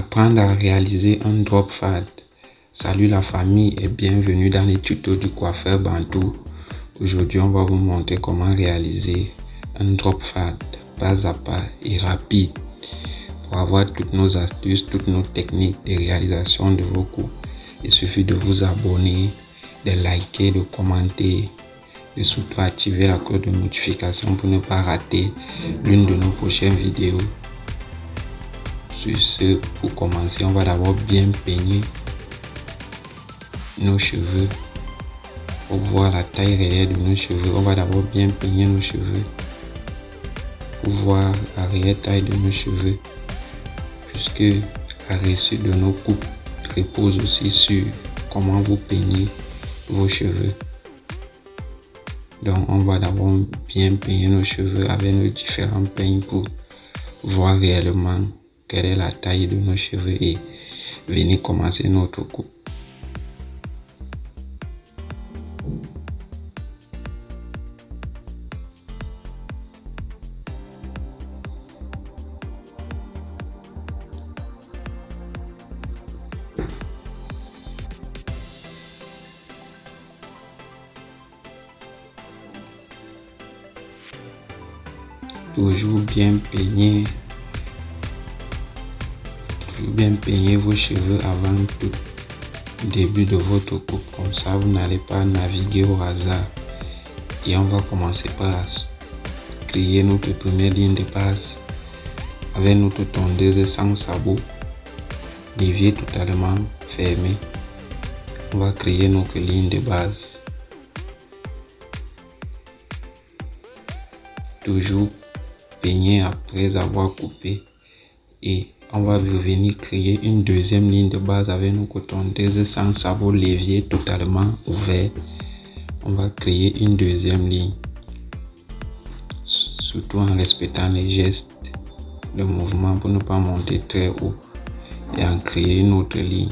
Apprendre à réaliser un drop fade. Salut la famille et bienvenue dans les tutos du coiffeur Bantou. Aujourd'hui, on va vous montrer comment réaliser un drop fade pas à pas et rapide. Pour avoir toutes nos astuces, toutes nos techniques de réalisation de vos coupes, il suffit de vous abonner, de liker, de commenter et surtout activer la cloche de notification pour ne pas rater l'une de nos prochaines vidéos. Sur ce, pour commencer, on va d'abord bien peigner nos cheveux. Pour voir la taille réelle de nos cheveux, on va d'abord bien peigner nos cheveux. Pour voir la réelle taille de nos cheveux, puisque la réussite de nos coupes repose aussi sur comment vous peignez vos cheveux. Donc on va d'abord bien peigner nos cheveux avec nos différents peignes pour voir réellement quelle est la taille de nos cheveux et venir commencer notre coupe. Toujours bien peigner vos cheveux avant tout début de votre coupe, comme ça vous n'allez pas naviguer au hasard. Et on va commencer par créer notre première ligne de base avec notre tondeuse sans sabot, l'évier totalement fermé. On va créer notre ligne de base. Toujours peigner après avoir coupé et on va revenir créer une deuxième ligne de base avec nos cotonneuses sans sabot, l'évier totalement ouvert. On va créer une deuxième ligne, surtout en respectant les gestes de mouvement pour ne pas monter très haut et en créer une autre ligne.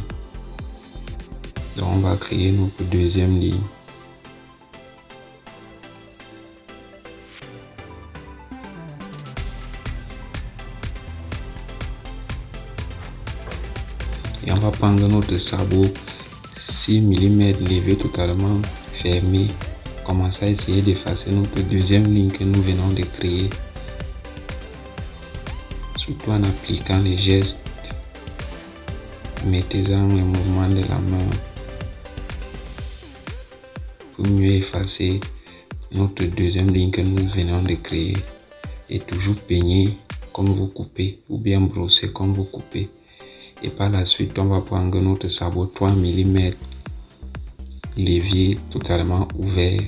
Donc on va créer notre deuxième ligne. Et on va prendre notre sabot 6 mm levé totalement fermé. Commencer à essayer d'effacer notre deuxième ligne que nous venons de créer. Surtout en appliquant les gestes. Mettez-en le mouvement de la main pour mieux effacer notre deuxième ligne que nous venons de créer. Et toujours peigner comme vous coupez ou bien brosser comme vous coupez. Et par la suite, on va prendre notre sabot 3 mm, l'évier totalement ouvert.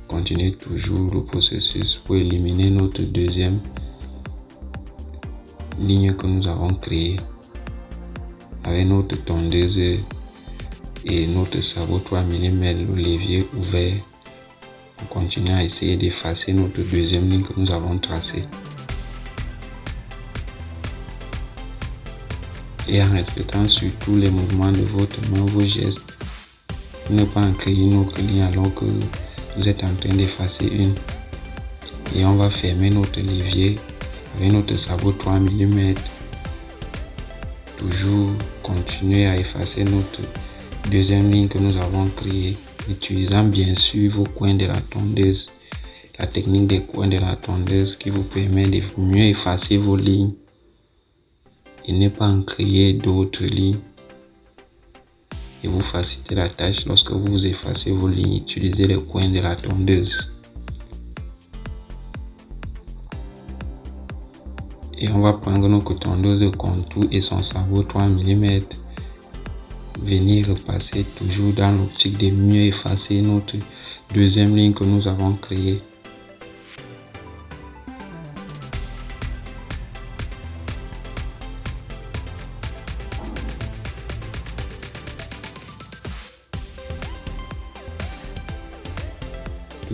Continuez toujours le processus pour éliminer notre deuxième ligne que nous avons créée. Avec notre tondeuse et notre sabot 3 mm, l'évier ouvert, on continue à essayer d'effacer notre deuxième ligne que nous avons tracée. Et en respectant surtout les mouvements de votre main, vos gestes, pour ne pas en créer une autre ligne alors que vous êtes en train d'effacer une. Et on va fermer notre l'évier avec notre sabot 3 mm. Toujours continuer à effacer notre deuxième ligne que nous avons créée, utilisant bien sûr vos coins de la tondeuse. La technique des coins de la tondeuse qui vous permet de mieux effacer vos lignes et ne pas en créer d'autres lignes et vous faciliter la tâche lorsque vous effacez vos lignes. Utilisez les coins de la tondeuse. Et on va prendre notre tondeuse de contour et son sabot 3 mm. Venir repasser toujours dans l'optique de mieux effacer notre deuxième ligne que nous avons créée.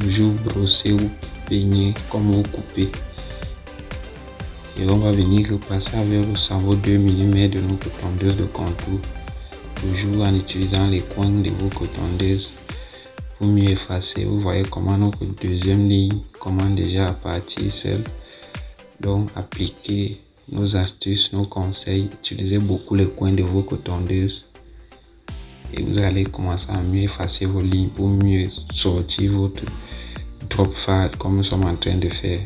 Toujours brosser ou peigner comme vous coupez. Et on va venir repasser avec le sabot 2 mm de notre tondeuse de contour. Toujours en utilisant les coins de vos cotondeuses pour mieux effacer. Vous voyez comment notre deuxième ligne commence déjà à partir seule. Donc appliquez nos astuces, nos conseils. Utilisez beaucoup les coins de vos cotondeuses et vous allez commencer à mieux effacer vos lignes pour mieux sortir votre drop fade comme nous sommes en train de faire.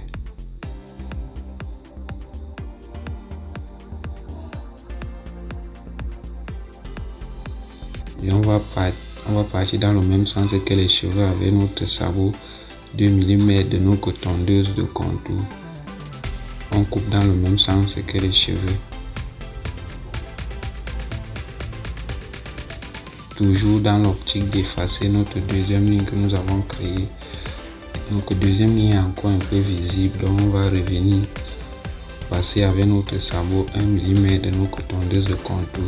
Et on va partir dans le même sens que les cheveux avec notre sabot 2 mm de nos cotondeuses de contour. On coupe dans le même sens que les cheveux. Toujours dans l'optique d'effacer notre deuxième ligne que nous avons créée. Notre deuxième ligne est encore un peu visible, donc on va revenir passer avec notre sabot 1 mm de nos cotondeuses de contour.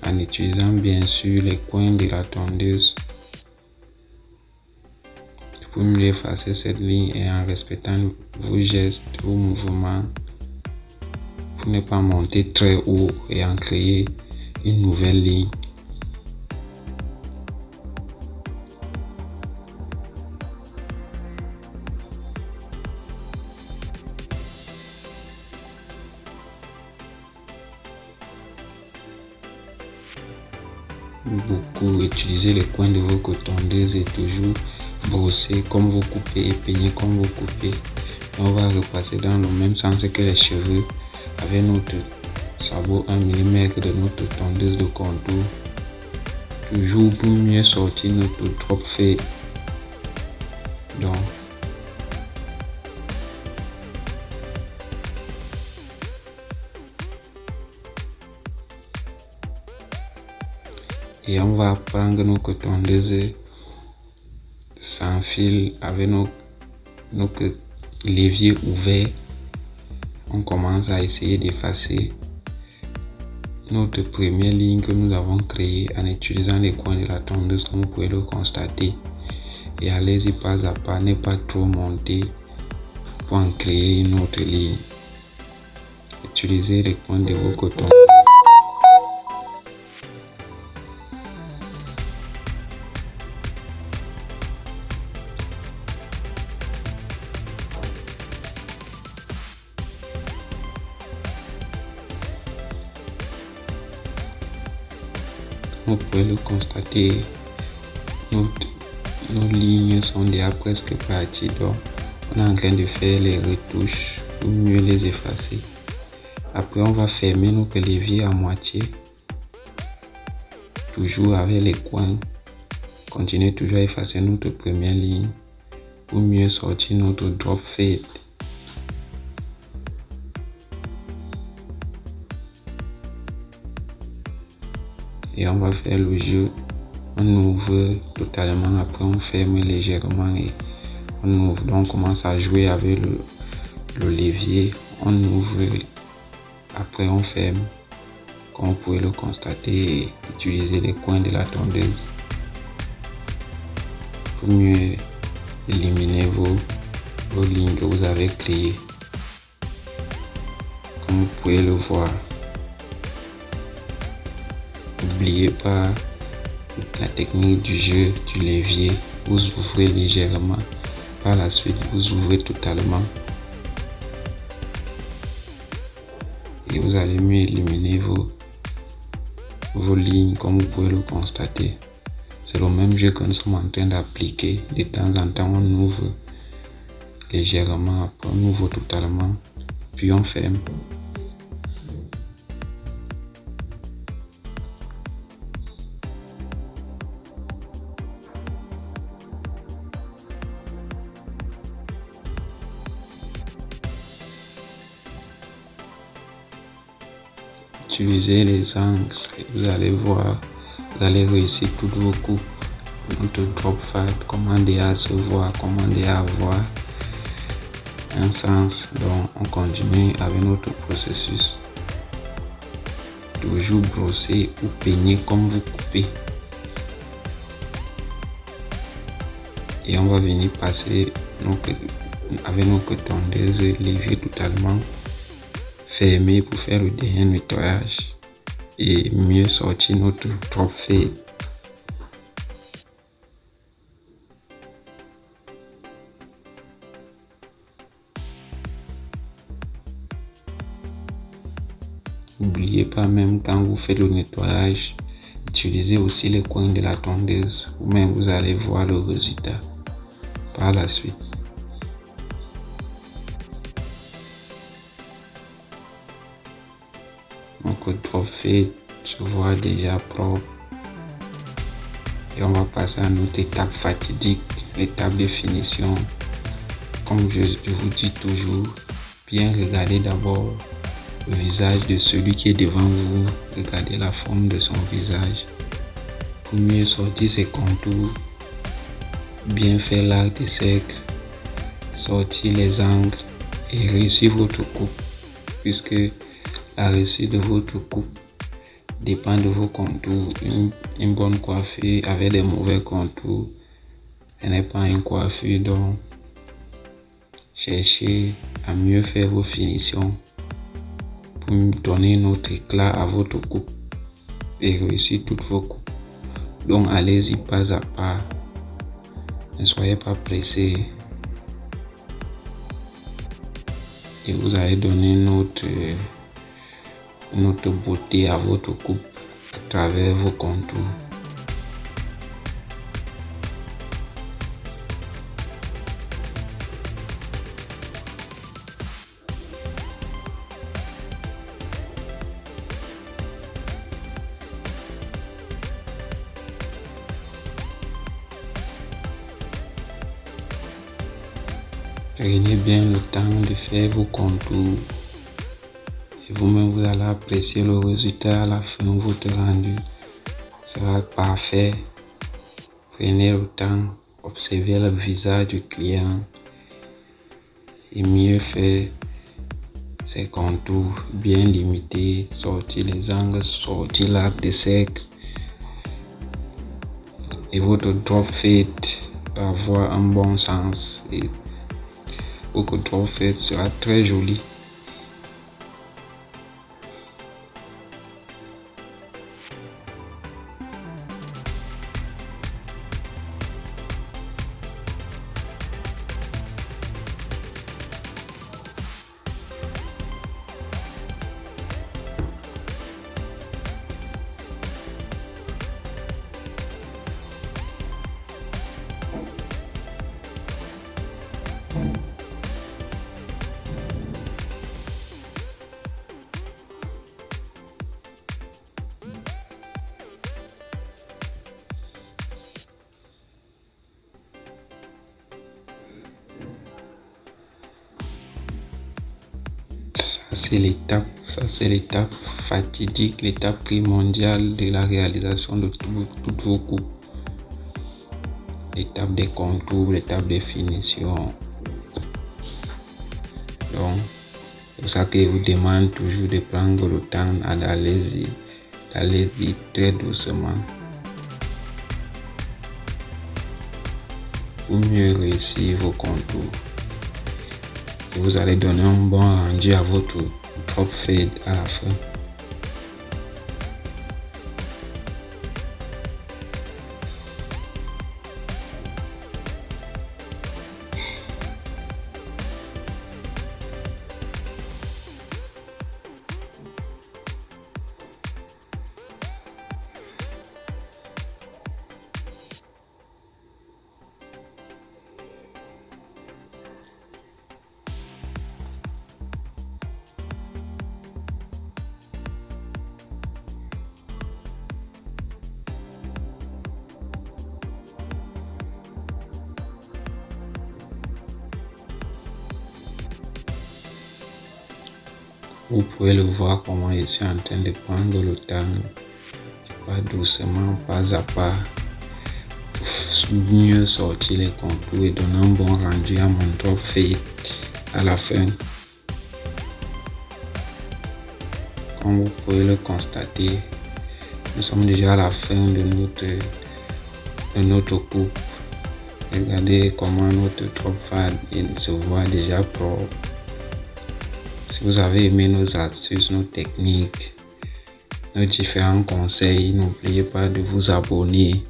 En utilisant bien sûr les coins de la tondeuse pour mieux effacer cette ligne et en respectant vos gestes, vos mouvements pour ne pas monter très haut et en créer une nouvelle ligne. Beaucoup utiliser les coins de vos cotondeuses et toujours brosser comme vous coupez et peigner comme vous coupez. Et on va repasser dans le même sens que les cheveux avec notre sabot 1 mm de notre tondeuse de contour. Toujours pour mieux sortir notre drop fade. Donc, et on va prendre nos cotondeuses sans fil avec nos leviers ouverts. On commence à essayer d'effacer notre première ligne que nous avons créée en utilisant les coins de la tondeuse comme vous pouvez le constater. Et allez-y pas à pas, ne pas trop monter pour en créer une autre ligne. Utilisez les coins de vos cotondeuses. Vous pouvez le constater, nos lignes sont déjà presque parties, donc on est en train de faire les retouches pour mieux les effacer. Après, on va fermer notre levier à moitié, toujours avec les coins. Continuez toujours à effacer notre première ligne pour mieux sortir notre drop fade. Et on va faire le jeu. On ouvre totalement, après on ferme légèrement et on ouvre. Donc on commence à jouer avec le levier. On ouvre, après on ferme. Comme vous pouvez le constater, et utiliser les coins de la tondeuse pour mieux éliminer vos lignes que vous avez créées. Comme vous pouvez le voir. N'oubliez pas la technique du jeu du levier. Vous ouvrez légèrement. Par la suite, vous ouvrez totalement. Et vous allez mieux éliminer vos lignes comme vous pouvez le constater. C'est le même jeu que nous sommes en train d'appliquer. De temps en temps, on ouvre légèrement. Après, on ouvre totalement. Puis on ferme. Utilisez les angles et vous allez voir, vous allez réussir toutes vos coupes. Notre drop fade, commander à se voir, commander à avoir un sens. Donc on continue avec notre processus. Toujours brosser ou peigner comme vous coupez. Et on va venir passer avec nos cotondeuses levier totalement fermé pour faire le dernier nettoyage et mieux sortir notre drop fade. N'oubliez pas, même quand vous faites le nettoyage, utilisez aussi les coins de la tondeuse ou même vous allez voir le résultat par la suite. Donc le drop fade se voit déjà propre. Et on va passer à notre étape fatidique, l'étape de finition. Comme je vous dis toujours, bien regarder d'abord le visage de celui qui est devant vous. Regardez la forme de son visage. Pour mieux sortir ses contours, bien faire l'arc de cercle, sortir les angles et réussir votre coupe. Puisque la réussite de votre coupe dépend de vos contours. Une bonne coiffure avec des mauvais contours, ce n'est pas une coiffure. Donc, cherchez à mieux faire vos finitions pour donner un autre éclat à votre coupe et réussir toutes vos coupes. Donc, allez-y pas à pas. Ne soyez pas pressés. Et vous allez donner une autre beauté à votre coupe à travers vos contours. Prenez bien le temps de faire vos contours et vous-même vous allez apprécier le résultat à la fin. Votre rendu sera parfait. Prenez le temps, observez le visage du client et mieux faire ses contours bien limités, sortir les angles, sortir l'arc de cercle. Et votre drop fade va avoir un bon sens. Et votre drop fade sera très joli. Ça c'est l'étape fatidique, l'étape primordiale de la réalisation de toutes vos coupes. L'étape des contours, l'étape des finitions. Donc, c'est pour ça que je vous demande toujours de prendre le temps d'aller-y très doucement pour mieux réussir vos contours. Et vous allez donner un bon rendu à votre drop fade à la fin. Vous pouvez le voir comment je suis en train de prendre le temps, pas doucement, pas à pas, pour mieux sortir les contours et donner un bon rendu à mon drop fade à la fin. Comme vous pouvez le constater, nous sommes déjà à la fin de notre coupe. Regardez comment notre drop fade se voit déjà propre. Si vous avez aimé nos astuces, nos techniques, nos différents conseils, n'oubliez pas de vous abonner,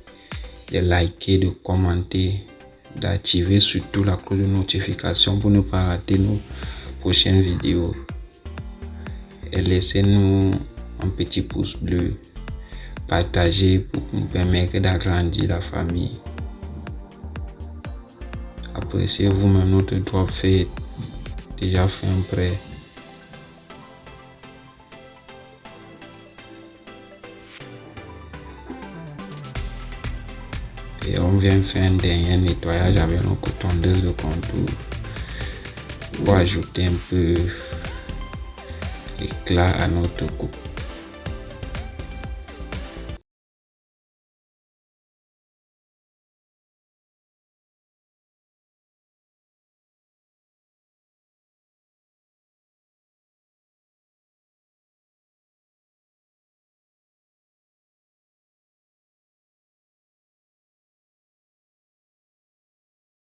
de liker, de commenter, d'activer surtout la cloche de notification pour ne pas rater nos prochaines vidéos. et laissez-nous un petit pouce bleu. Partagez pour nous permettre d'agrandir la famille. Appréciez vous-même notre drop fade déjà fait un prêt. Et on vient faire un dernier nettoyage avec notre tondeuse de contour pour ajouter un peu d'éclat à notre coupe.